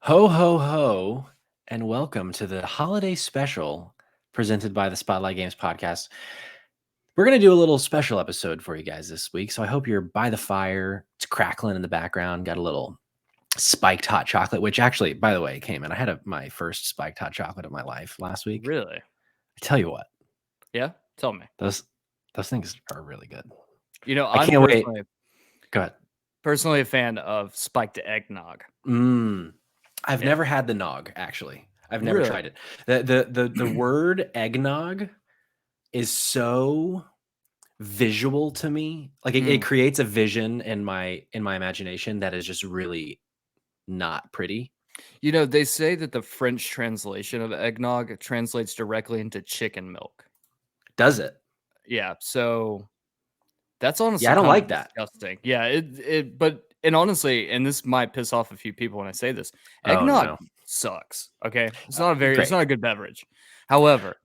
Ho, ho, ho, and welcome to the holiday special presented by the Spotlight Games podcast. We're going to do a little special episode for you guys this week. So I hope you're by the fire. It's crackling in the background. Got a little spiked hot chocolate, which actually, by the way, came in. I had my first spiked hot chocolate of my life last week. Really? I tell you what, Yeah? Tell me. those things are really good. You know, I I'm can't wait. Go ahead. personally a fan of spiked eggnog. I've Yeah. never had the nog, actually. I've never Really? tried it. The word eggnog is so visual to me. Like it creates a vision in my imagination that is just really not pretty. You know, they say that the French translation of eggnog translates directly into chicken milk. Does it? Yeah, so that's Yeah, honestly I don't kind of like that. disgusting. Yeah, and honestly, and this might piss off a few people when I say this, Oh eggnog no. sucks. Okay, it's not Great. a good beverage. However,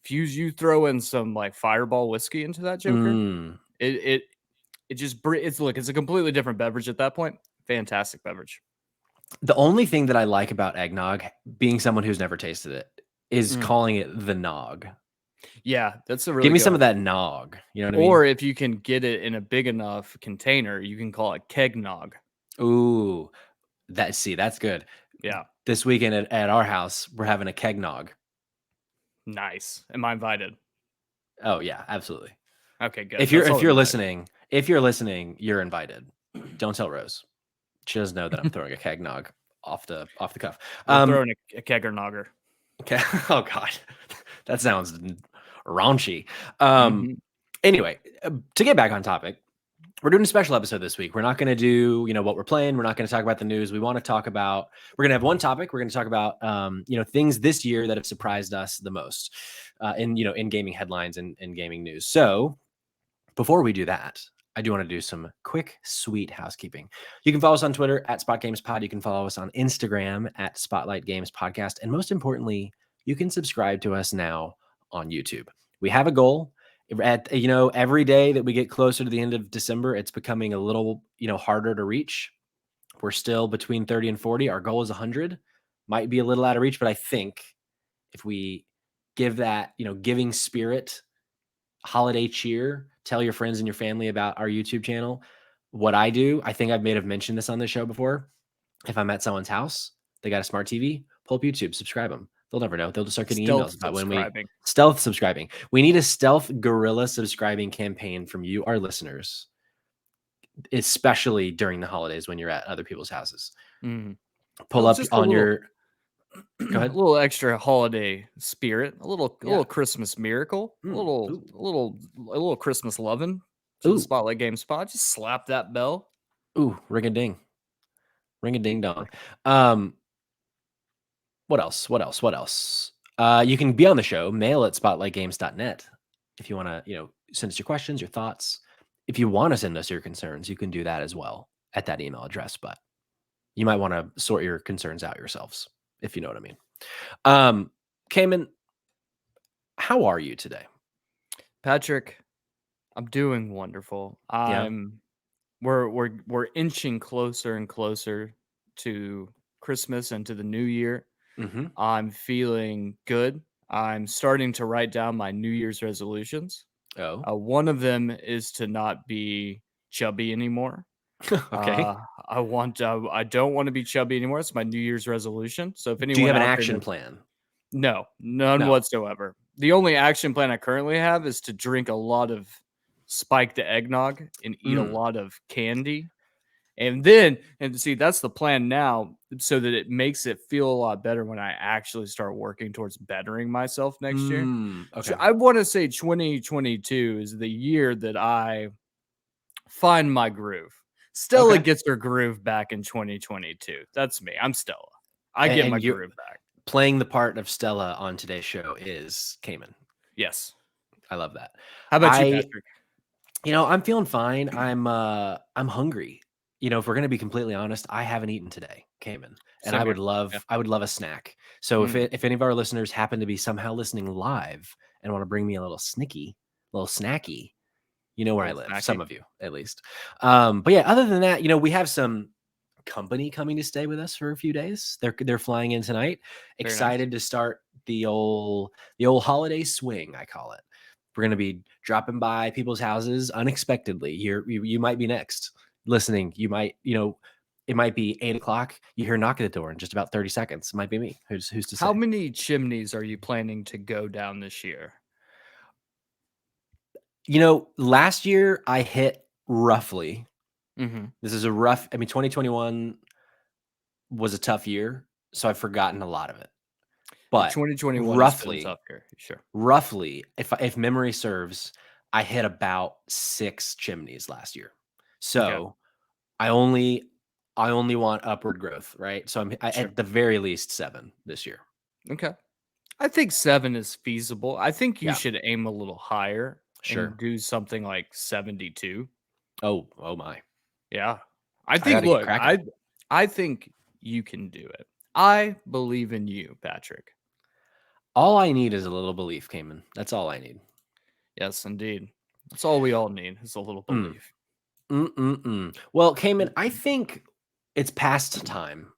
if you throw in some like Fireball whiskey into that Joker, it it's a completely different beverage at that point. Fantastic beverage. The only thing that I like about eggnog, being someone who's never tasted it, is calling it the nog. Yeah, that's a really Give me good some one. of that nog. You know what I mean? Or if you can get it in a big enough container, you can call it kegnog. Ooh, that's good. Yeah, This weekend at our house, we're having a kegnog. nice. Am I invited? Oh yeah, absolutely. Okay, good. If you're listening, you're invited. Don't tell Rose. She doesn't know that I'm throwing a kegnog off the cuff. We're throwing a kegger nogger. Okay. Oh God, that sounds raunchy. Anyway, to get back on topic, we're doing a special episode this week. We're not going to do, what we're playing. We're not going to talk about the news. We want to talk about, we're going to have one topic. We're going to talk about, things this year that have surprised us the most in gaming headlines and gaming news. So before we do that, I do want to do some quick, sweet housekeeping. You can follow us on Twitter at SpotGamesPod. You can follow us on Instagram at Spotlight Games Podcast. And most importantly, you can subscribe to us now on YouTube. We have a goal. Every day that we get closer to the end of December, it's becoming a little, harder to reach. We're still between 30 and 40. Our goal is 100. Might be a little out of reach, but I think if we give that, giving spirit, holiday cheer, tell your friends and your family about our YouTube channel. What I do, I think I've mentioned this on the show before. If I'm at someone's house, they got a smart TV, pull up YouTube, subscribe them. They'll never know. They'll just start getting emails about when we stealth subscribing. We need a stealth guerrilla subscribing campaign from you, our listeners, especially during the holidays when you're at other people's houses. Pull up on your. Go ahead. A little extra holiday spirit, a little Christmas miracle, a little Christmas loving to the Spotlight Game Spot. Just slap that bell. Ooh, ring a ding dong. What else? You can be on the show, mail at spotlightgames.net if you want to, send us your questions, your thoughts. If you want to send us your concerns, you can do that as well at that email address, but you might want to sort your concerns out yourselves, if you know what I mean. Kamen, how are you today? Patrick, I'm doing wonderful. We're inching closer and closer to Christmas and to the new year. I'm feeling good. I'm starting to write down my New Year's resolutions. One of them is to not be chubby anymore. Okay. I don't want to be chubby anymore. It's my New Year's resolution. So if anyone, do you have an action plan? No, none whatsoever. The only action plan I currently have is to drink a lot of spiked eggnog and eat a lot of candy. And see, that's the plan now, so that it makes it feel a lot better when I actually start working towards bettering myself next year. Okay. I want to say 2022 is the year that I find my groove. Stella gets her groove back in 2022. That's me. I'm Stella. I get my groove back. Playing the part of Stella on today's show is Kamen. Yes. I love that. How about you, Patrick? I'm feeling fine. I'm hungry. If we're going to be completely honest, I haven't etten today, Kamen, and I would love a snack. So if any of our listeners happen to be somehow listening live and want to bring me a little snacky, you know where I live. Snacky. Some of you, at least. But yeah, other than that, we have some company coming to stay with us for a few days. They're flying in tonight. Very Excited to start the old holiday swing, I call it. We're going to be dropping by people's houses unexpectedly. You might be next listening. You might, it might be 8 o'clock. You hear a knock at the door in just about 30 seconds. It might be me. Who's to say? How many chimneys are you planning to go down this year? Last year I hit roughly. Mm-hmm. This is a rough. 2021 was a tough year, so I've forgotten a lot of it. But 2021 has been a tough year, sure. Roughly, if memory serves, I hit about 6 chimneys last year. So okay. I only want upward growth, right? So I'm at the very least 7 this year. Okay. I think 7 is feasible. I think you should aim a little higher. Sure. And do something like 72. Oh my. Yeah. I think I think you can do it. I believe in you, Patrick. All I need is a little belief, Kamen. That's all I need. Yes, indeed. That's all we all need is a little belief. Well, Kamen, I think it's past time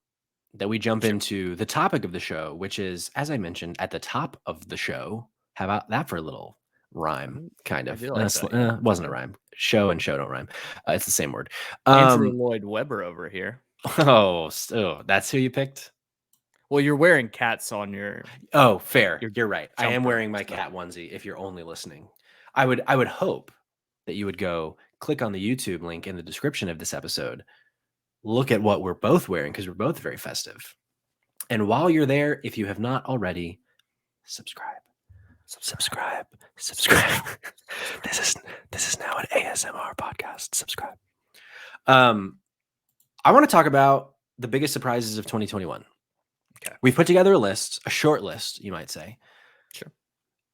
that we jump into the topic of the show, which is, as I mentioned, at the top of the show. How about that for a little rhyme, kind of? Wasn't a rhyme. Show and show don't rhyme. It's the same word. Andrew Lloyd Webber over here. Oh, that's who you picked? Well, you're wearing cats on your... Oh, fair. You're right. I am wearing my cat onesie if you're only listening. I would hope that you would go click on the YouTube link in the description of this episode. Look at what we're both wearing because we're both very festive. And while you're there, if you have not already, subscribe. This is now an ASMR podcast. Subscribe. I want to talk about the biggest surprises of 2021. Okay. We've put together a short list, you might say. Sure.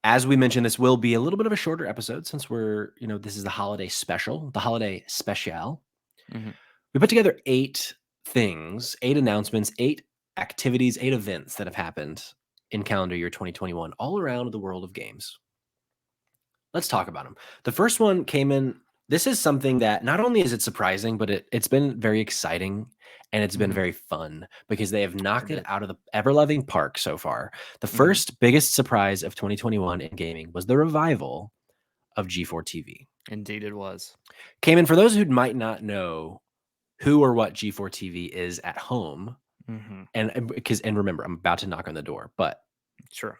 As we mentioned, this will be a little bit of a shorter episode since this is the holiday special. Mm-hmm. We put together 8 things, 8 announcements, 8 activities, 8 events that have happened in calendar year 2021 all around the world of games. Let's talk about them. The first one came in. This is something that not only is it surprising, but it's been very exciting and it's been very fun because they have knocked it out of the ever-loving park so far. The first biggest surprise of 2021 in gaming was the revival of G4 TV. Indeed it was. Kamen, for those who might not know who or what G4 TV is at home, and remember, I'm about to knock on the door, but sure,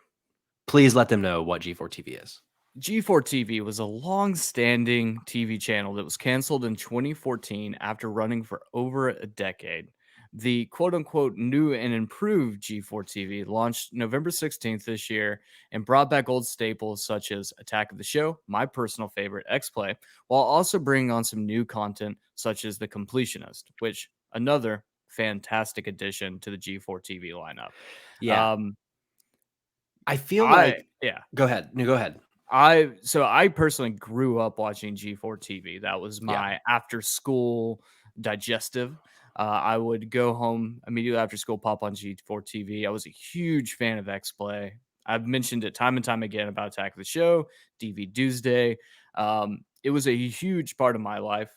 please let them know what G4 TV is. G4 TV was a long-standing TV channel that was canceled in 2014 after running for over a decade. The quote-unquote new and improved G4 TV launched November 16th this year and brought back old staples such as Attack of the Show, my personal favorite, X-Play, while also bringing on some new content such as The Completionist, which another fantastic addition to the G4 TV lineup. Yeah. I feel like... Yeah. Go ahead. No, go ahead. I personally grew up watching G4 TV. That was my after school digestive. I would go home immediately after school, pop on G4 TV. I was a huge fan of X-Play. I've mentioned it time and time again about Attack of the Show, DV Tuesday. It was a huge part of my life.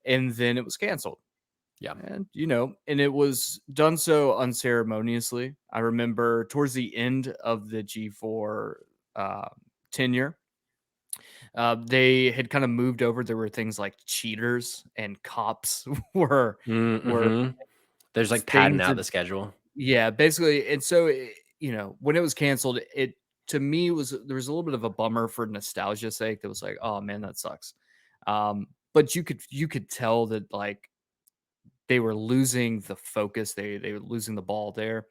And then it was canceled. Yeah. And, and it was done so unceremoniously. I remember towards the end of the G4 tenure, they had kind of moved over. There were things like cheaters and cops were there's like padding out the schedule. Yeah, basically. And so, when it was canceled, it to me there was a little bit of a bummer for nostalgia's sake. It was like, oh man, that sucks. But you could tell that like they were losing the focus. They were losing the ball there.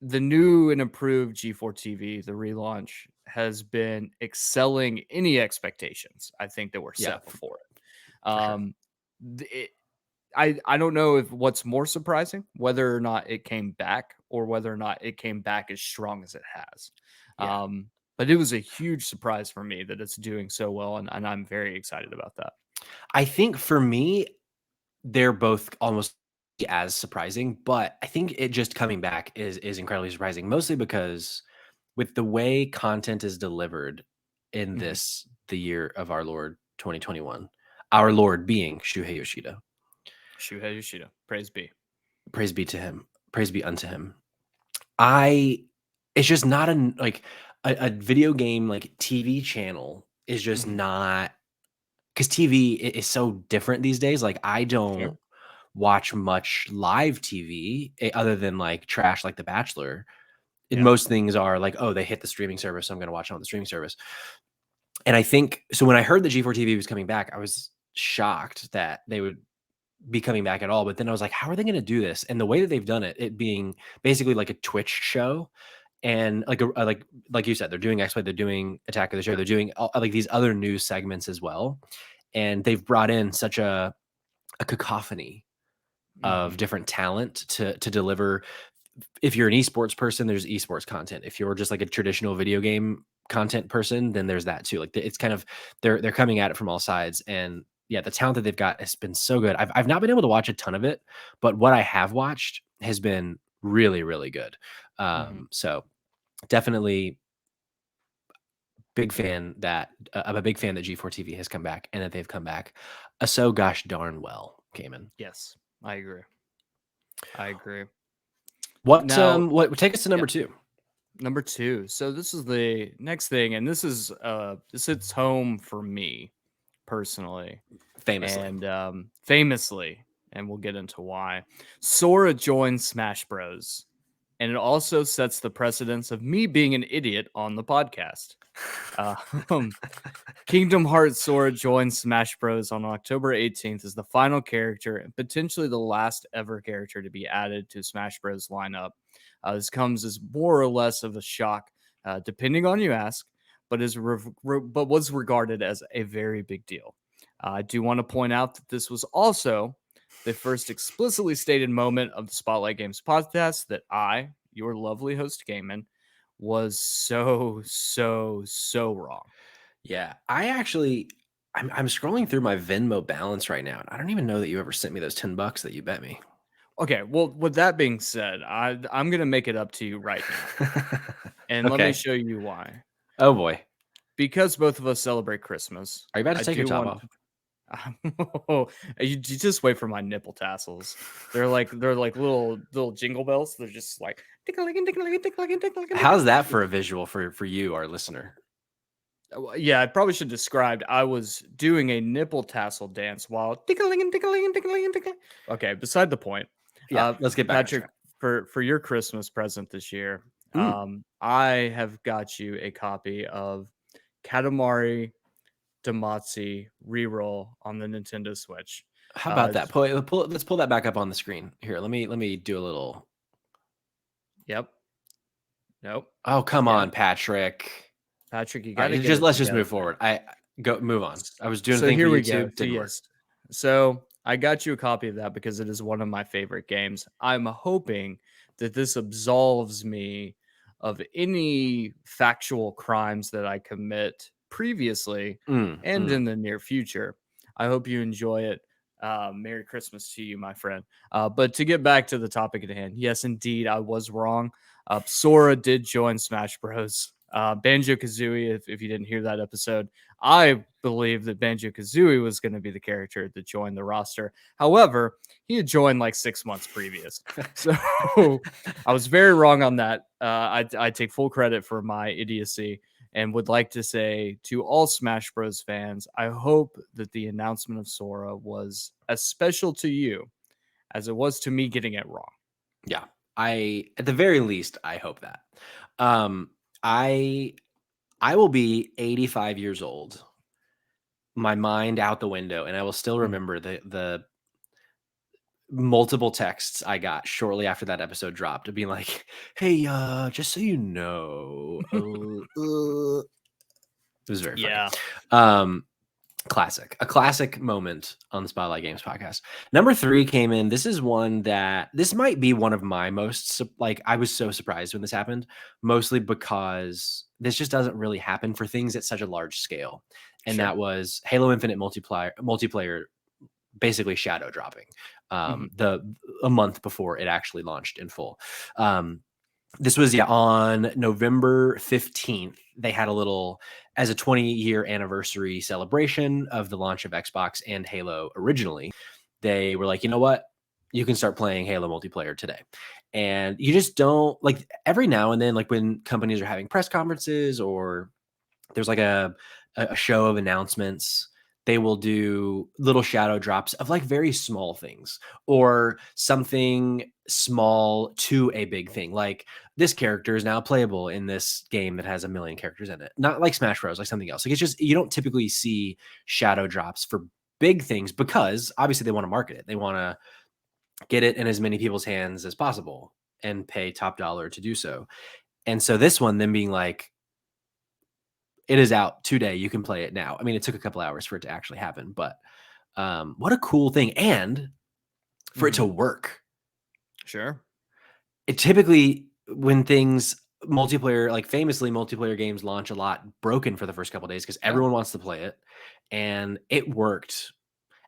The new and improved G4 TV, the relaunch, has been excelling any expectations I think that were set before it. I don't know if what's more surprising, whether or not it came back or whether or not it came back as strong as it has. Yeah. But it was a huge surprise for me that it's doing so well, and I'm very excited about that. I think for me, they're both almost as surprising, but I think it just coming back is incredibly surprising, mostly because with the way content is delivered in the year of our Lord 2021, our Lord being Shuhei Yoshida. Shuhei Yoshida, praise be. Praise be to him. Praise be unto him. It's just not a video game like TV channel is just not, because TV is so different these days. Like I don't watch much live TV other than like trash like The Bachelor. And most things are like, oh, they hit the streaming service, so I'm going to watch it on the streaming service. And I think so. When I heard that G4 TV was coming back, I was shocked that they would be coming back at all. But then I was like, how are they going to do this? And the way that they've done it, it being basically like a Twitch show, and like like you said, they're doing X-Play, they're doing Attack of the Show, they're doing like these other news segments as well. And they've brought in such a cacophony of different talent to deliver. If you're an esports person, there's esports content. If you're just like a traditional video game content person, then there's that too. Like it's kind of, they're coming at it from all sides. And yeah, the talent that they've got has been so good. I've not been able to watch a ton of it, but what I have watched has been really, really good. So definitely big fan that I'm a big fan that G4 TV has come back, and that they've come back so gosh darn well, Kamen. Yes, I agree. What take us to number two? Number two. So this is the next thing, and this hits home for me personally, famously, and we'll get into why. Sora joined Smash Bros, and it also sets the precedence of me being an idiot on the podcast. Kingdom Hearts Sora joins Smash Bros on October 18th as the final character and potentially the last ever character to be added to Smash Bros lineup. This comes as more or less of a shock, depending on you ask, but was regarded as a very big deal. I do want to point out that this was also the first explicitly stated moment of the Spotlight Games podcast that I, your lovely host Kamen, was so wrong. Yeah, I'm scrolling through my Venmo balance right now, and I don't even know that you ever sent me those $10 that you bet me. Okay, well, with that being said, I'm gonna make it up to you right now, and let me show you why. Oh boy, because both of us celebrate Christmas. Are you about to take your top off? You just wait for my nipple tassels. They're like little jingle bells. They're just like tickling. How's that for a visual for you, our listener? Yeah, I probably should have described. I was doing a nipple tassel dance while tickling. Okay, beside the point. Yeah, let's get back, Patrick. For your Christmas present this year, I have got you a copy of Katamari Damacy Reroll on the Nintendo Switch. How about that? Let's pull that back up on the screen. Here, let me do a little. Yep. Nope. Oh, come on, Patrick. Patrick, you got to let's just move forward. Move on. I was doing so thing here for we YouTube. Go. Yes. So I got you a copy of that because it is one of my favorite games. I'm hoping that this absolves me of any factual crimes that I commit previously and in the near future. I hope you enjoy it. Merry Christmas to you, my friend. But to get back to the topic at hand, yes, indeed, I was wrong. Sora did join Smash Bros. Banjo-Kazooie, if you didn't hear that episode, I believe that Banjo-Kazooie was going to be the character that joined the roster. However, he had joined like 6 months previous. So I was very wrong on that. I take full credit for my idiocy and would like to say to all Smash Bros fans, I hope that the announcement of Sora was as special to you as it was to me getting it wrong. Yeah, at the very least, I hope that. I will be 85 years old, my mind out the window, and I will still remember the multiple texts I got shortly after that episode dropped to be like, hey, just so you know, it was very funny. A classic moment on the Spotlight Games podcast. Number 3 came in. This is one that this might be one of my most, like, I was so surprised when this happened, mostly because this just doesn't really happen for things at such a large scale. And that was Halo Infinite multiplayer basically shadow dropping a month before it actually launched in full. This was on November 15th. They had a little, as a 20-year anniversary celebration of the launch of Xbox and Halo originally, they were like, you know what? you can start playing Halo multiplayer today. And you just don't, like, every now and then, like when companies are having press conferences or there's like a show of announcements, they will do little shadow drops of like very small things or something small to a big thing. Like this character is now playable in this game that has 1 million characters in it. Not like Smash Bros, like something else. Like it's just, you don't typically see shadow drops for big things because obviously they want to market it. They want to get it in as many people's hands as possible and pay top dollar to do so. And so this one, them being like, it is out today. You can play it now. I mean, it took a couple hours for it to actually happen, but what a cool thing. And for it to work. Sure. It typically, when things multiplayer, like famously multiplayer games launch a lot broken for the first couple days because everyone wants to play it. And it worked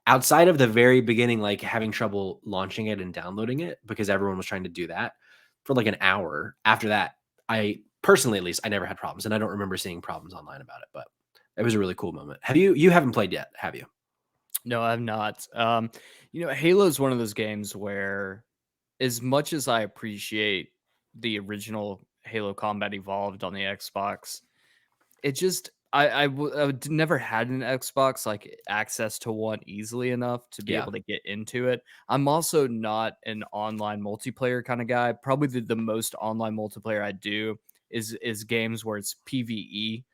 outside of the very beginning, like having trouble launching it and downloading it because everyone was trying to do that for like an hour. After that, I personally, at least, I never had problems, and I don't remember seeing problems online about it. But it was a really cool moment. You haven't played yet, have you? No, I've not. Halo is one of those games where, as much as I appreciate the original Halo Combat Evolved on the Xbox, it just I never had an Xbox like access to one easily enough to be able to get into it. I'm also not an online multiplayer kind of guy. Probably the most online multiplayer I do is games where it's PvE,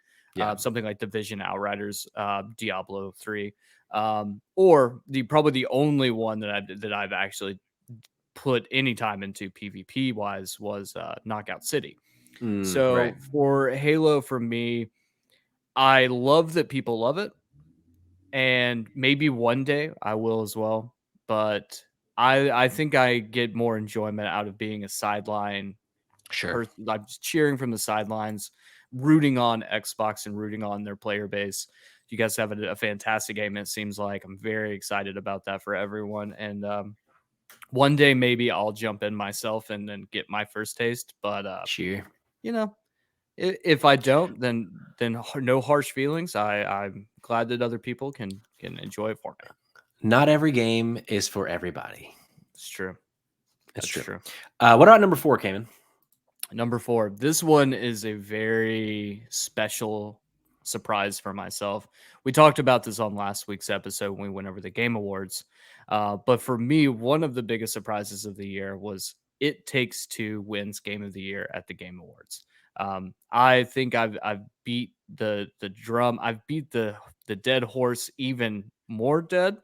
something like Division, Outriders, Diablo 3, or probably the only one that I've actually put any time into PvP wise was Knockout City. So Right. for Halo, for me, I love that people love it, and maybe one day I will as well. But I think I get more enjoyment out of being a sideline Sure. person, like just cheering from the sidelines, rooting on Xbox and rooting on their player base. You guys have a fantastic game. It seems like I'm very excited about that for everyone, and one day maybe I'll jump in myself and then get my first taste. But Cheer. you know, if I don't, then no harsh feelings. I'm glad that other people can enjoy it for me. Not every game is for everybody. It's true. It's That's true. true. What about number 4, Kamen? Number 4. This one is a very special surprise for myself. We talked about this on last week's episode when we went over the Game Awards. But for me, one of the biggest surprises of the year was It Takes Two wins Game of the Year at the Game Awards. I think I've beat the drum. I've beat the dead horse even more dead.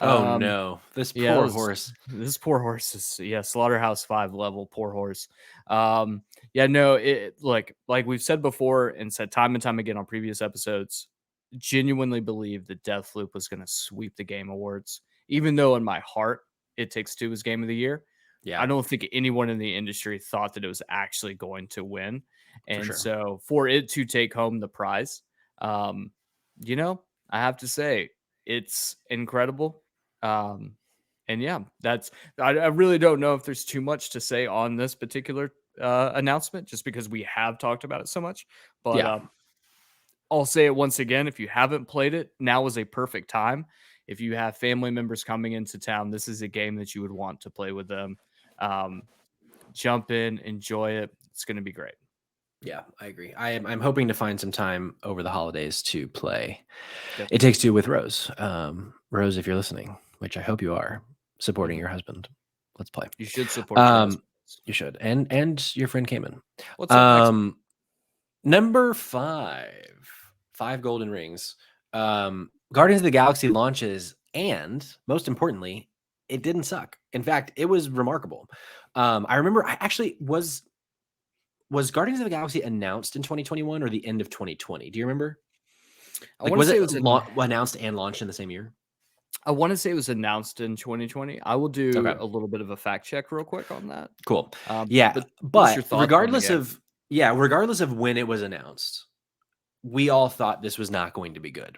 Oh no, this Yeah, poor horse. this poor horse is Slaughterhouse 5 level poor horse. Yeah, no, it like we've said before and said time and time again on previous episodes, genuinely believe that Deathloop was going to sweep the Game Awards. Even though in my heart It Takes Two was Game of the Year, I Yeah, don't think anyone in the industry thought that it was actually going to win. for And sure. so for it to take home the prize, um, I have to say it's incredible. Um, and yeah, I really don't know if there's too much to say on this particular announcement, just because we have talked about it so much. But Yeah, I'll say it once again: if you haven't played it, now is a perfect time. If you have family members coming into town, this is a game that you would want to play with them. Um, jump in, enjoy it. It's going to be great. yeah, I agree. I'm hoping to find some time over the holidays to play Yep. It Takes Two with Rose. Rose, if you're listening, which I hope you are, supporting Mhm. your husband. Let's play. You should support your husband. You should, and your friend Kamen. What's up next? Number 5 golden rings. Guardians of the Galaxy launches, and most importantly, it didn't suck. In fact, it was remarkable. I remember I actually was Guardians of the Galaxy announced in 2021 or the end of 2020? Do you remember? I Like, want to was say it it was announced and launched in the same year? I want to say it was announced in 2020. I will do Okay, a little bit of a fact check real quick on that. cool. Yeah, But what's your but thoughts on the game? regardless of when it was announced, we all thought this was not going to be good.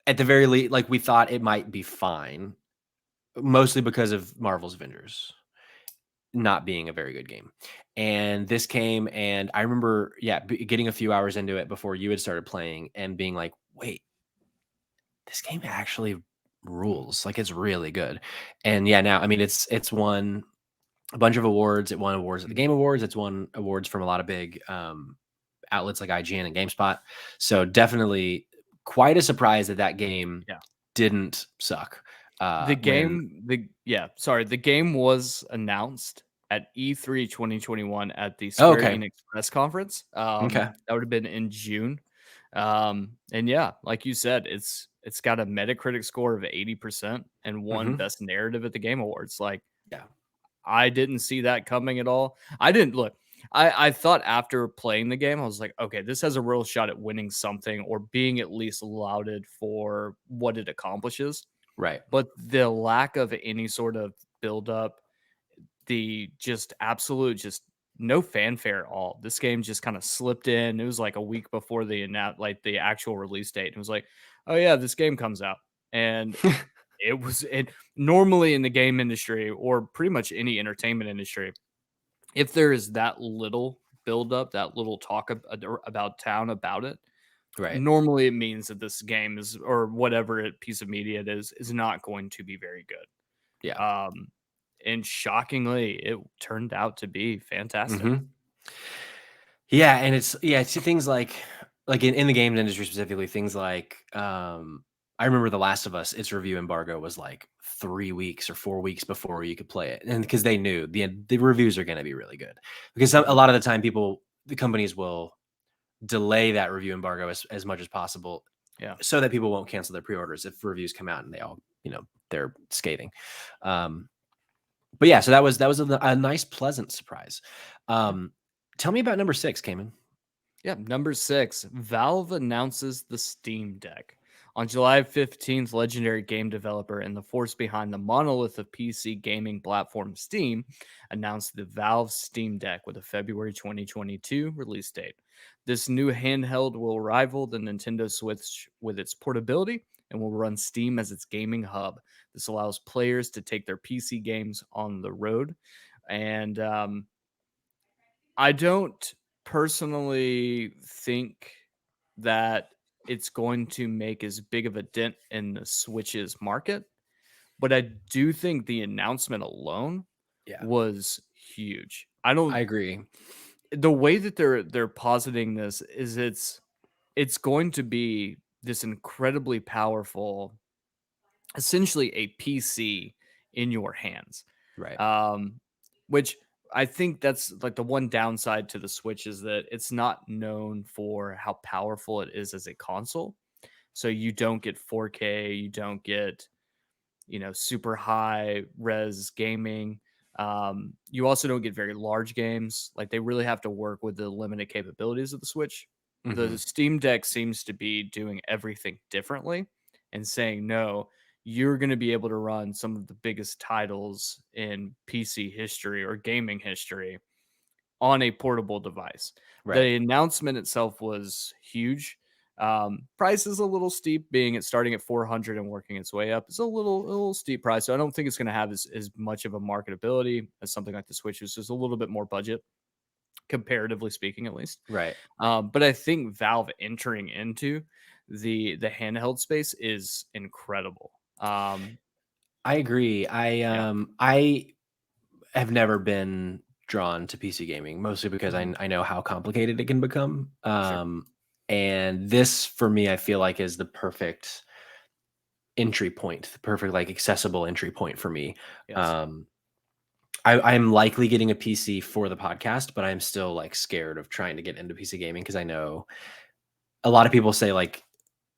At the very least, like we thought it might be fine, mostly because of Marvel's Avengers not being a very good game. And this came, and I remember, getting a few hours into it before you had started playing and being like, wait, this game actually rules. Like it's really good. And yeah, now I mean it's won a bunch of awards. It won awards at the Game Awards. It's won awards from a lot of big outlets like IGN and GameSpot. So definitely quite a surprise that game didn't suck. The game was announced at E3 2021 at the Square Enix press conference. That would have been in June. And yeah, like you said, it's got a Metacritic score of 80% and won Best Narrative at the Game Awards. Like, I didn't see that coming at all. I thought after playing the game, I was like, okay, this has a real shot at winning something or being at least lauded for what it accomplishes. Right. But the lack of any sort of build-up, the just absolute, just no fanfare at all. This game just kind of slipped in. It was like a week before the actual release date. It was like, oh yeah, this game comes out. And it normally in the game industry or pretty much any entertainment industry, if there is that little build-up, that little talk about town about it, right, normally it means that this game is, or whatever piece of media it is not going to be very good. Yeah. And shockingly, it turned out to be fantastic. Yeah, and it's things like in the games industry specifically, things like I remember The Last of Us, its review embargo was like 3 weeks or 4 weeks before you could play it, and because they knew the reviews are going to be really good, because a lot of the time the companies will delay that review embargo as much as possible, so that people won't cancel their pre-orders if reviews come out and they all they're scathing. But yeah, so that was a nice pleasant surprise. Tell me about number 6, Kamen. Yeah, number 6, Valve announces the Steam Deck. On July 15th, legendary game developer and the force behind the monolith of PC gaming platform Steam announced the Valve Steam Deck with a February 2022 release date. This new handheld will rival the Nintendo Switch with its portability and will run Steam as its gaming hub. This allows players to take their PC games on the road. And I don't personally think that it's going to make as big of a dent in the Switch's market, but I do think the announcement alone was huge. I agree. The way that they're positing this is it's going to be this incredibly powerful, essentially a PC in your hands. Right. Which I think that's like the one downside to the Switch is that it's not known for how powerful it is as a console. So you don't get 4K, you don't get, super high res gaming. You also don't get very large games. Like they really have to work with the limited capabilities of the Switch. The Steam Deck seems to be doing everything differently and saying, no, you're going to be able to run some of the biggest titles in PC history or gaming history on a portable device. Right. The announcement itself was huge. Price is a little steep, being it starting at 400 and working its way up. It's a little steep price, so I don't think it's going to have as much of a marketability as something like the Switch, which is a little bit more budget, comparatively speaking, at least. Right. But I think Valve entering into the handheld space is incredible. I agree. I have never been drawn to PC gaming, mostly because I know how complicated it can become. And this, for me, I feel like is the perfect entry point, the perfect accessible entry point for me. I'm likely getting a PC for the podcast, but I'm still scared of trying to get into PC gaming because I know a lot of people say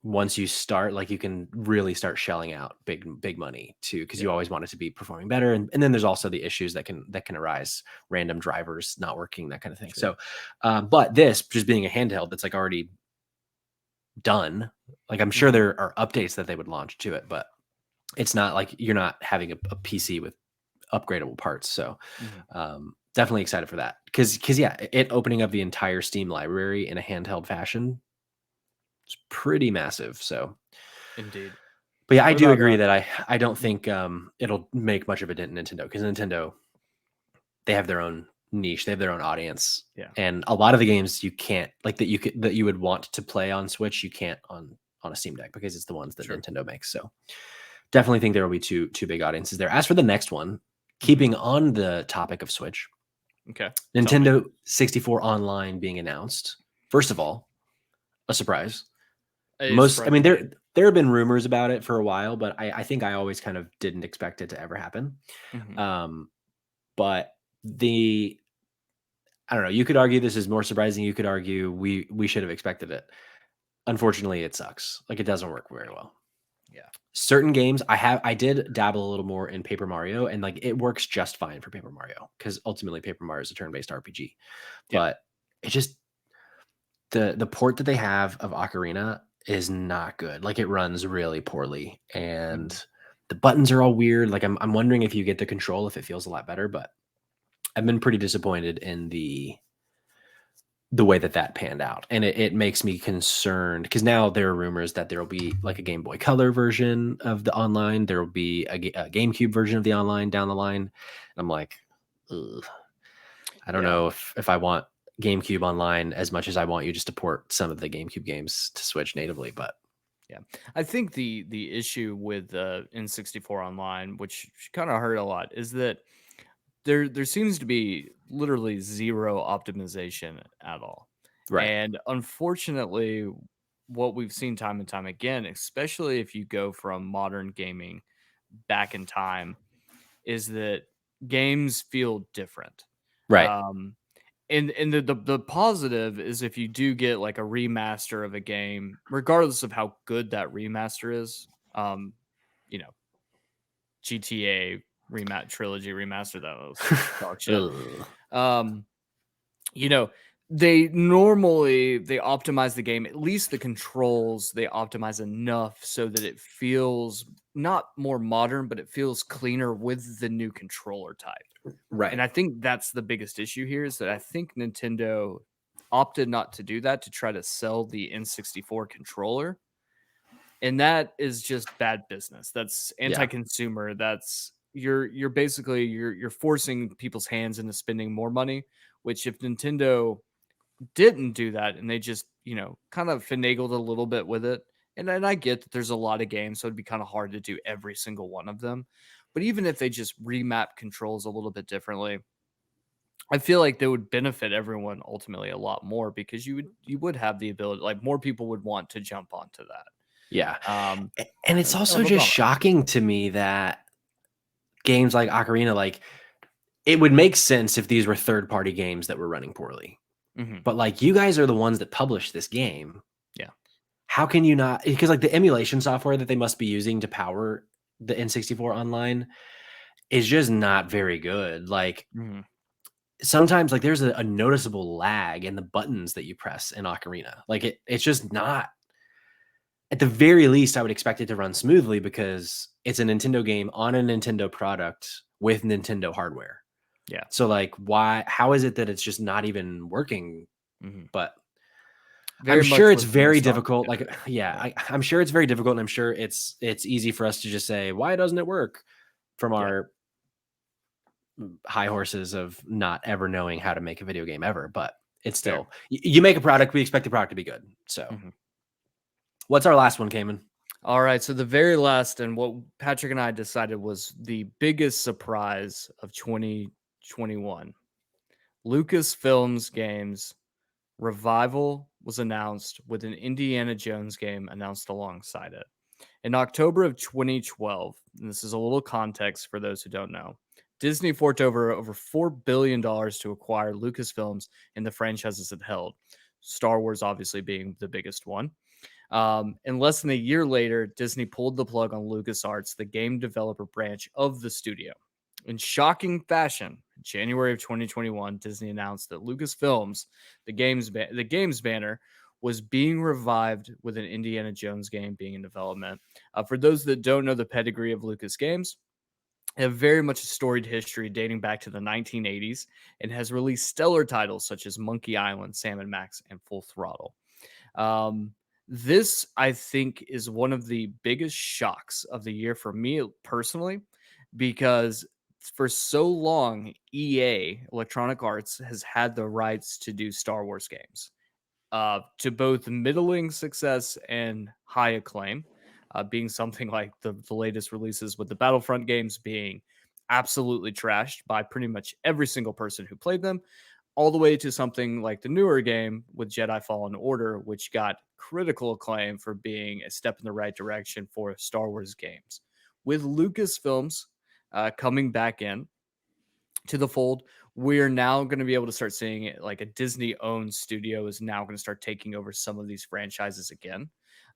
once you start, you can really start shelling out big money too, because you always want it to be performing better, and then there's also the issues that can arise, random drivers not working, that kind of thing. So, but this just being a handheld that's already done, I'm sure there are updates that they would launch to it, but it's not you're not having a PC with upgradable parts. So, definitely excited for that because it opening up the entire Steam library in a handheld fashion. It's pretty massive. So indeed. But yeah, I do agree that I don't think it'll make much of a dent in Nintendo, because Nintendo, they have their own niche, they have their own audience. And a lot of the games you can't that you would want to play on Switch, you can't on a Steam Deck because it's the ones that Nintendo makes. So definitely think there will be two big audiences there. As for the next one, keeping on the topic of Switch, okay, Nintendo 64 Online being announced. First of all, a surprise. I mean, there have been rumors about it for a while, but I think I always kind of didn't expect it to ever happen. But I don't know. You could argue this is more surprising. You could argue we should have expected it. Unfortunately, it sucks. Like, it doesn't work very well. Yeah. Certain games I did dabble a little more in Paper Mario, and like it works just fine for Paper Mario because ultimately Paper Mario is a turn-based RPG. But it just the port that they have of Ocarina is not good. Like, it runs really poorly, and the buttons are all weird. Like, I'm wondering if you get the control, if it feels a lot better, but I've been pretty disappointed in the way that panned out, and it makes me concerned because now there are rumors that there will be like a Game Boy Color version of the online. There will be a GameCube version of the online down the line. And I'm like, ugh. I don't know if I want GameCube online as much as I want you just to port some of the GameCube games to Switch natively. But yeah, I think the issue with N64 Online, which kind of hurt a lot, is that there seems to be literally zero optimization at all. right. And unfortunately, what we've seen time and time again, especially if you go from modern gaming back in time, is that games feel different. Right. And the positive is if you do get like a remaster of a game, regardless of how good that remaster is, you know, GTA trilogy remaster, that was dog shit. You know, they optimize the game, at least the controls, they optimize enough so that it feels not more modern, but it feels cleaner with the new controller type. Right. And I think that's the biggest issue here, is that I think Nintendo opted not to do that to try to sell the N64 controller. And that is just bad business. That's anti-consumer. That's you're basically you're forcing people's hands into spending more money, which if Nintendo didn't do that and they just, kind of finagled a little bit with it. And I get that there's a lot of games, so it'd be kind of hard to do every single one of them. But even if they just remap controls a little bit differently, I feel like they would benefit everyone ultimately a lot more, because you would have the ability, like more people would want to jump onto that. Yeah. And it's also just shocking to me that games like Ocarina, like, it would make sense if these were third-party games that were running poorly. But like, you guys are the ones that published this game. Yeah. How can you not? Because like the emulation software that they must be using to power the N64 Online is just not very good. Like, sometimes like there's a noticeable lag in the buttons that you press in Ocarina. Like, it's just not. At the very least, I would expect it to run smoothly because it's a Nintendo game on a Nintendo product with Nintendo hardware. Yeah. So like, how is it that it's just not even working? But I'm sure it's very difficult. Like, I'm sure it's very difficult, and I'm sure it's easy for us to just say, why doesn't it work, from our high horses of not ever knowing how to make a video game ever. But it's still, you make a product, we expect the product to be good. So what's our last one, Kamen? All right, so the very last, and what Patrick and I decided was the biggest surprise of 2021, Lucasfilms Games Revival was announced, with an Indiana Jones game announced alongside it. In October of 2012, and this is a little context for those who don't know, Disney forked over $4 billion to acquire Lucasfilms and the franchises it held, Star Wars obviously being the biggest one. And less than a year later, Disney pulled the plug on LucasArts, the game developer branch of the studio. In shocking fashion, in January of 2021, Disney announced that Lucasfilms, the games banner, was being revived, with an Indiana Jones game being in development. For those that don't know the pedigree of Lucas Games, they have very much a storied history dating back to the 1980s, and has released stellar titles such as Monkey Island, Sam & Max, and Full Throttle. This, I think, is one of the biggest shocks of the year for me personally, because for so long, EA, Electronic Arts, has had the rights to do Star Wars games, to both middling success and high acclaim. being something like the latest releases with the Battlefront games being absolutely trashed by pretty much every single person who played them, all the way to something like the newer game with Jedi Fallen Order, which got critical acclaim for being a step in the right direction for Star Wars games. With Lucasfilms coming back in to the fold, we're now going to be able to start seeing it like a Disney owned studio is now going to start taking over some of these franchises again.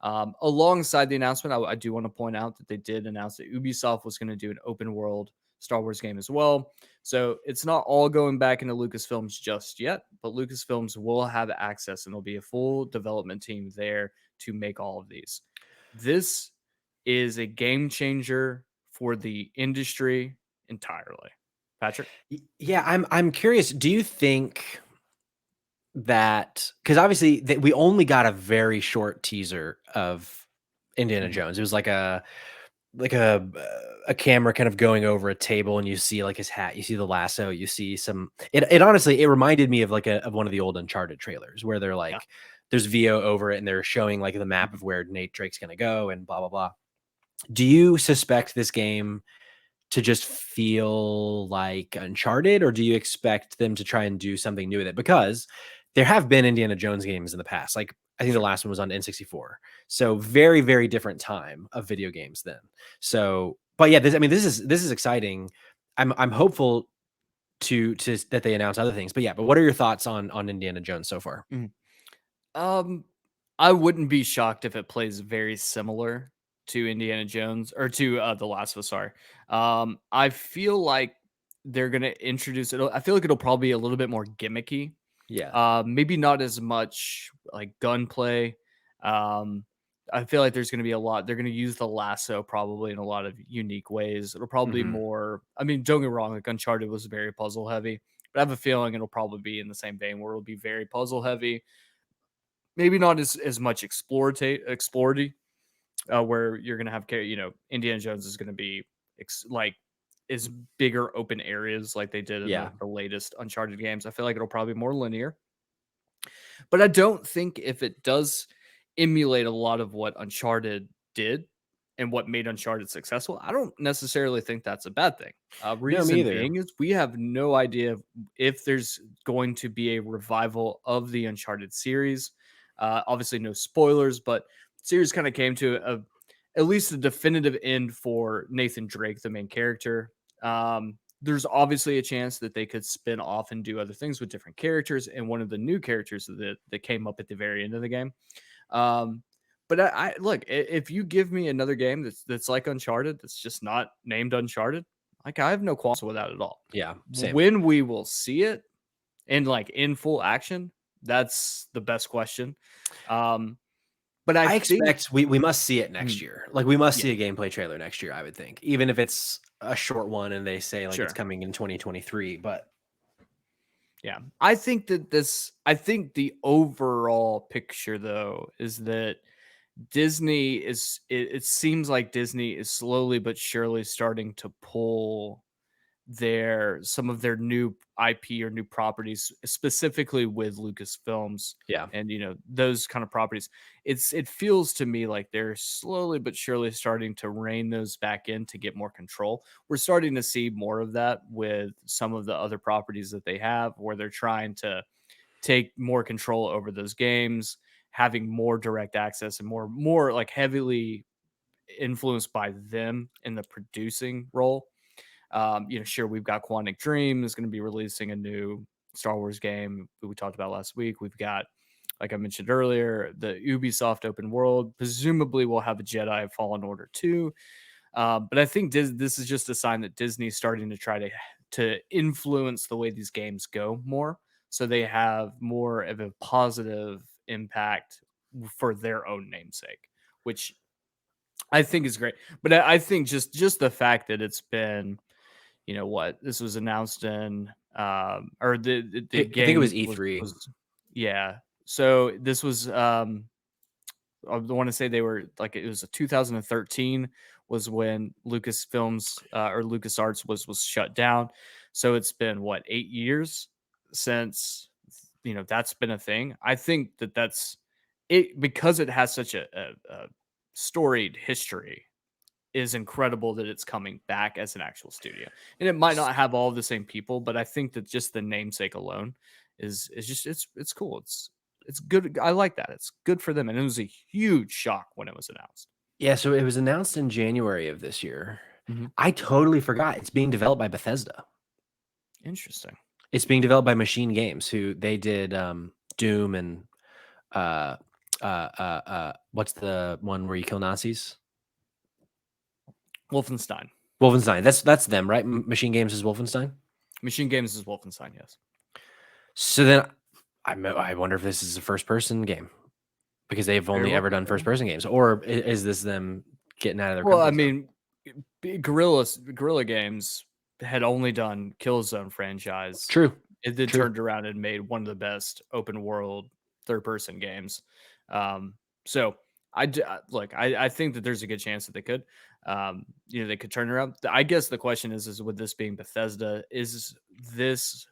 Alongside the announcement, I do want to point out that they did announce that Ubisoft was going to do an open world Star Wars game as well. So it's not all going back into Lucasfilms just yet, but Lucasfilms will have access and there'll be a full development team there to make all of these. This is a game changer for the industry entirely. Patrick? Yeah, I'm curious. Do you think that, because obviously we only got a very short teaser of Indiana Jones. It was like a camera kind of going over a table, and you see like his hat, you see the lasso, you see some. It honestly, it reminded me of like of one of the old Uncharted trailers where they're like, there's VO over it, and they're showing like the map of where Nate Drake's gonna go, and blah blah blah. Do you suspect this game to just feel like Uncharted, or do you expect them to try and do something new with it? Because there have been Indiana Jones games in the past. Like I think the last one was on N64. So very, very different time of video games then. So, but yeah, this is exciting. I'm hopeful to that they announce other things. But yeah, but what are your thoughts on Indiana Jones so far? I wouldn't be shocked if it plays very similar to Indiana Jones or to The Last of Us. Sorry. I feel like they're gonna introduce it. I feel like it'll probably be a little bit more gimmicky. Yeah. Maybe not as much like gunplay. I feel like there's going to be a lot. They're going to use the lasso probably in a lot of unique ways. It'll probably be more. I mean, don't get me wrong. Like Uncharted was very puzzle heavy, but I have a feeling it'll probably be in the same vein where it'll be very puzzle heavy. Maybe not as much exploratory, where you're going to have, Indiana Jones is going to be like is bigger open areas like they did in the latest Uncharted games. I feel like it'll probably be more linear. But I don't think if it does emulate a lot of what Uncharted did and what made Uncharted successful, I don't necessarily think that's a bad thing. No, me Reason either. being is we have no idea if there's going to be a revival of the Uncharted series. Obviously, no spoilers, but series kind of came to at least a definitive end for Nathan Drake, the main character. There's obviously a chance that they could spin off and do other things with different characters, and one of the new characters that came up at the very end of the game. But I look, if you give me another game that's like Uncharted, that's just not named Uncharted, like I have no qualms with that at all. Yeah, same. When we will see it in full action, that's the best question. But I expect we must see it next Mm. year. Like we must see a gameplay trailer next year, I would think. Even if it's a short one and they say like it's coming in 2023, but yeah. I think the overall picture though is that Disney it seems like Disney is slowly but surely starting to pull some of their new IP or new properties, specifically with Lucasfilms. Yeah. And those kind of properties. It feels to me like they're slowly but surely starting to rein those back in to get more control. We're starting to see more of that with some of the other properties that they have, where they're trying to take more control over those games, having more direct access and more like heavily influenced by them in the producing role. Sure, we've got Quantic Dream is going to be releasing a new Star Wars game that we talked about last week. We've got, like I mentioned earlier, the Ubisoft open world. Presumably, we'll have a Jedi Fallen Order 2. But I think this is just a sign that Disney's starting to try to influence the way these games go more, so they have more of a positive impact for their own namesake, which I think is great. But I think just the fact that it's been, this was announced in, or the I game think it was E3. Yeah. So this was, I want to say they were like, it was 2013 was when Lucasfilms or LucasArts was shut down. So it's been 8 years since that's been a thing. I think that's it because it has such a storied history is incredible that it's coming back as an actual studio. And it might not have all the same people, but I think that just the namesake alone is just it's cool. It's good. I like that. It's good for them. And it was a huge shock when it was announced. Yeah, so it was announced in January of this year. Mm-hmm. I totally forgot. It's being developed by Bethesda. Interesting. It's being developed by Machine Games, who they did Doom and what's the one where you kill Nazis? Wolfenstein. Wolfenstein. That's them, right? Machine Games is Wolfenstein. Machine Games is Wolfenstein. Yes. So then, I wonder if this is a first-person game because they've only ever done first-person games, or is this them getting out of their? Well, I mean, Guerrilla Games had only done Killzone franchise. True. It then turned around and made one of the best open world third-person games. So I think that there's a good chance that they could, they could turn around. I guess the question is with this being Bethesda, is this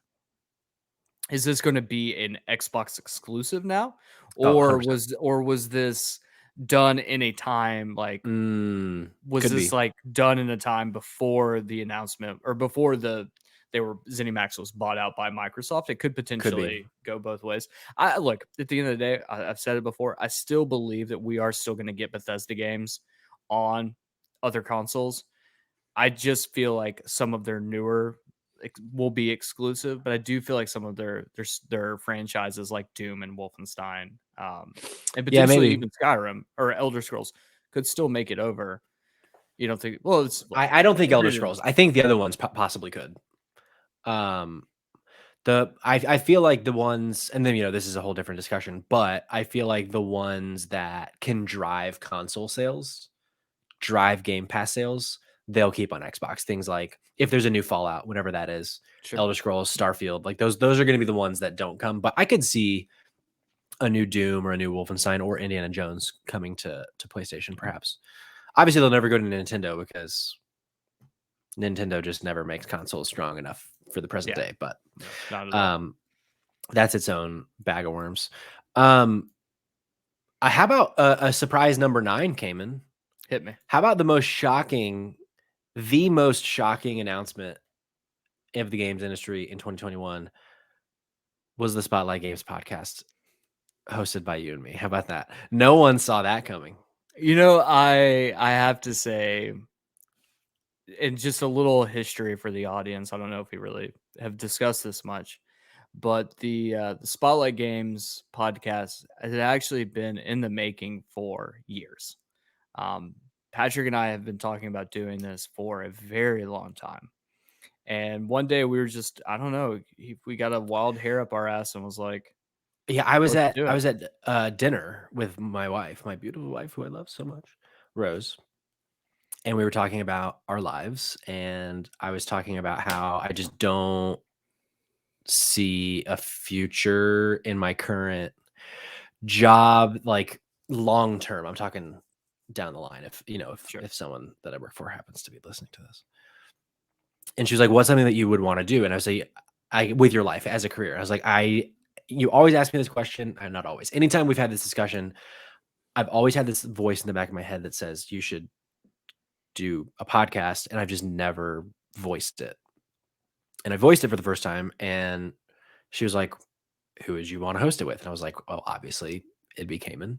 going to be an Xbox exclusive now, or was this done in a time like was this like done in a time before the announcement or before ZeniMax was bought out by Microsoft? It could potentially go both ways. I look, at the end of the day, I've said it before, I still believe that we are still going to get Bethesda games on other consoles. I just feel like some of their newer will be exclusive, but I do feel like some of their franchises like Doom and Wolfenstein, and potentially even Skyrim or Elder Scrolls could still make it over. You don't think? Well, I don't think Elder Scrolls. I think the other ones possibly could. I feel like the ones, and then this is a whole different discussion, but I feel like the ones that can drive console sales, drive Game Pass sales, they'll keep on Xbox. Things like if there's a new Fallout, whatever that is, Elder Scrolls, Starfield, like those are going to be the ones that don't come. But I could see a new Doom or a new Wolfenstein or Indiana Jones coming to PlayStation, perhaps. Obviously, they'll never go to Nintendo because Nintendo just never makes consoles strong enough for the present day. But that's its own bag of worms. How about a surprise number 9, Kamen? Hit me. How about the most shocking announcement of the games industry in 2021 was the Spotlight Games podcast hosted by you and me. How about that? No one saw that coming. I have to say, and just a little history for the audience, I don't know if we really have discussed this much, but the Spotlight Games podcast has actually been in the making for years. Patrick and I have been talking about doing this for a very long time. And one day we were just, I don't know, we got a wild hair up our ass and was like, yeah, I was at dinner with my wife, my beautiful wife, who I love so much, Rose. And we were talking about our lives. And I was talking about how I just don't see a future in my current job, like long term. I'm talking down the line if someone that I work for happens to be listening to this. And she was like, what's something that you would want to do? And I was like, with your life as a career. I was like, you always ask me this question. I'm not always. Anytime we've had this discussion, I've always had this voice in the back of my head that says you should do a podcast, and I've just never voiced it. And I voiced it for the first time, and she was like, who would you want to host it with? And I was like, well, obviously it'd be Kamen,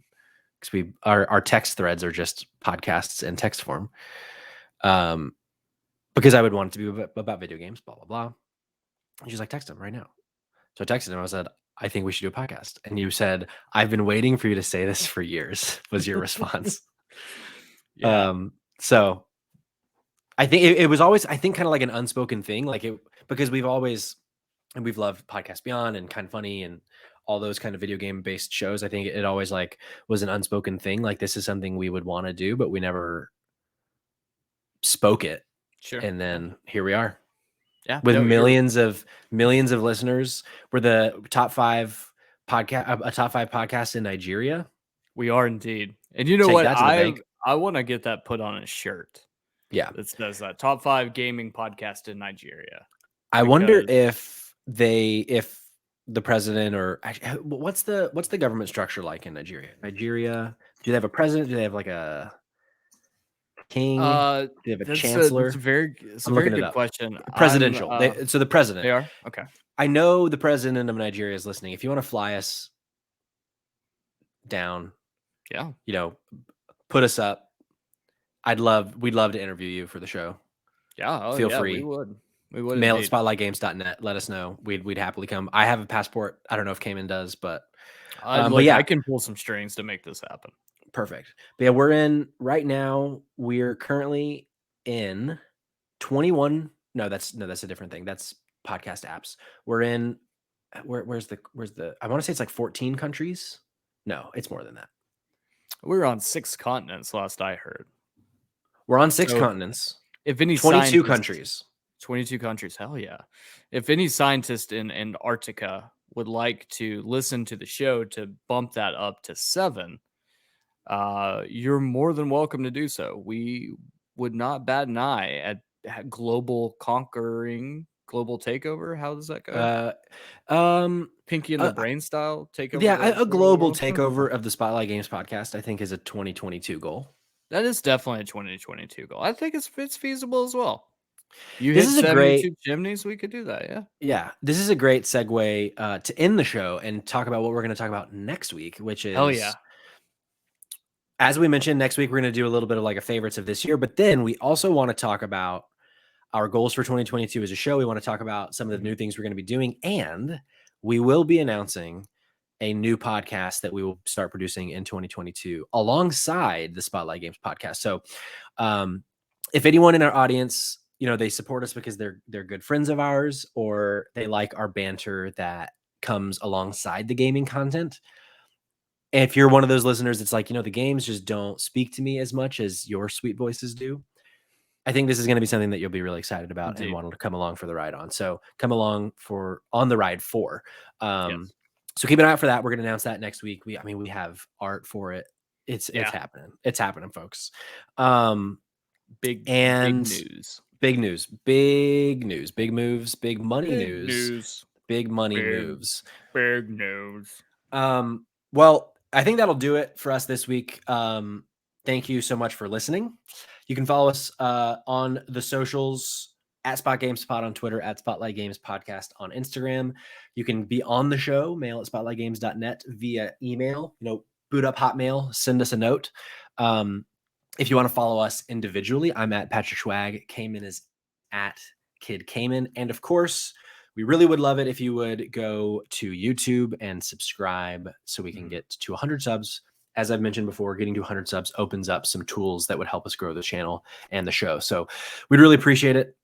because our text threads are just podcasts in text form. Because I would want it to be about video games, blah, blah, blah. And she's like, text him right now. So I texted him. I said, I think we should do a podcast. And you said, I've been waiting for you to say this for years, was your response. So I think it was always, I think, kind of like an unspoken thing, because we've loved Podcast Beyond and Kind of Funny and all those kind of video game based shows. I think it always was an unspoken thing. Like, this is something we would want to do, but we never spoke it. Sure. And then here we are. Yeah. With millions of listeners. We're the top 5 podcast in Nigeria. We are indeed. And you know what? I want to get that put on a shirt. Yeah. That says that top 5 gaming podcast in Nigeria. I wonder if the president, or what's the government structure like in Nigeria? Nigeria, do they have a president? Do they have like a king? Do they have a chancellor? That's a very I'm looking it good up. question. Presidential. So the president. They are okay. I know the president of Nigeria is listening. If you want to fly us down, put us up. We'd love to interview you for the show. Yeah, feel free. We would mail at spotlightgames.net. Let us know. We'd happily come. I have a passport. I don't know if Kamen does, but I can pull some strings to make this happen. Perfect. But yeah, we're currently in 21. No, that's a different thing. That's podcast apps. We're in where's the I want to say it's like 14 countries. No, it's more than that. We're on 6 continents last I heard. We're on 6 continents. If any 22 countries. 22 countries, hell yeah. If any scientist in Antarctica would like to listen to the show to bump that up to 7, you're more than welcome to do so. We would not bat an eye at global takeover. How does that go? Pinky and the Brain style takeover. Yeah, a global takeover of the Spotlight Games podcast, I think, is a 2022 goal. That is definitely a 2022 goal. I think it's feasible as well. This is a 72 chimneys, we could do that, yeah. Yeah, this is a great segue to end the show and talk about what we're going to talk about next week, which is, hell yeah. As we mentioned, next week we're going to do a little bit of like a favorites of this year, but then we also want to talk about our goals for 2022 as a show. We want to talk about some of the new things we're going to be doing, and we will be announcing a new podcast that we will start producing in 2022 alongside the Spotlight Games podcast. So if anyone in our audience, they support us because they're good friends of ours, or they like our banter that comes alongside the gaming content. And if you're one of those listeners, it's like, the games just don't speak to me as much as your sweet voices do. I think this is going to be something that you'll be really excited about and want to come along for the ride on. So come along on the ride for. Yes. So keep an eye out for that. We're going to announce that next week. We have art for it. It's happening. It's happening, folks. Big news. Big news. Big news. Big moves. Big money news. Big money moves. Big news. Well, I think that'll do it for us this week. Thank you so much for listening. You can follow us on the socials at Spot Games Spot on Twitter, at Spotlight Games Podcast on Instagram. You can be on the show, mail at spotlightgames.net via email, boot up Hotmail, send us a note. If you want to follow us individually, I'm at Patrick Schwag. Kamen is at Kid Kamen. And of course, we really would love it if you would go to YouTube and subscribe so we can get to 100 subs. As I've mentioned before, getting to 100 subs opens up some tools that would help us grow the channel and the show. So we'd really appreciate it.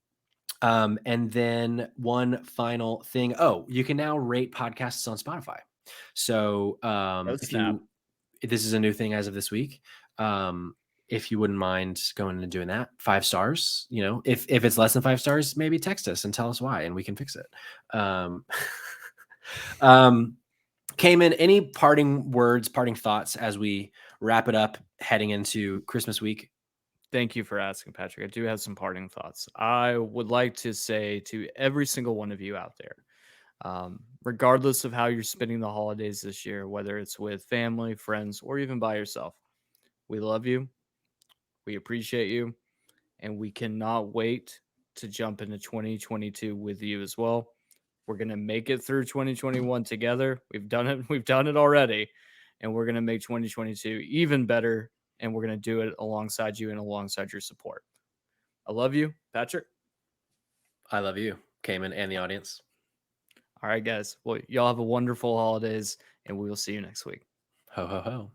And then one final thing. Oh, you can now rate podcasts on Spotify. So this is a new thing as of this week. If you wouldn't mind going and doing that, 5 stars, if it's less than 5 stars, maybe text us and tell us why, and we can fix it. Kamen, any parting words, parting thoughts as we wrap it up heading into Christmas week? Thank you for asking, Patrick. I do have some parting thoughts. I would like to say to every single one of you out there, regardless of how you're spending the holidays this year, whether it's with family, friends, or even by yourself, we love you. We appreciate you, and we cannot wait to jump into 2022 with you as well. We're going to make it through 2021 together. We've done it. We've done it already, and we're going to make 2022 even better, and we're going to do it alongside you and alongside your support. I love you, Patrick. I love you, Kamen, and the audience. All right, guys. Well, y'all have a wonderful holidays, and we will see you next week. Ho, ho, ho.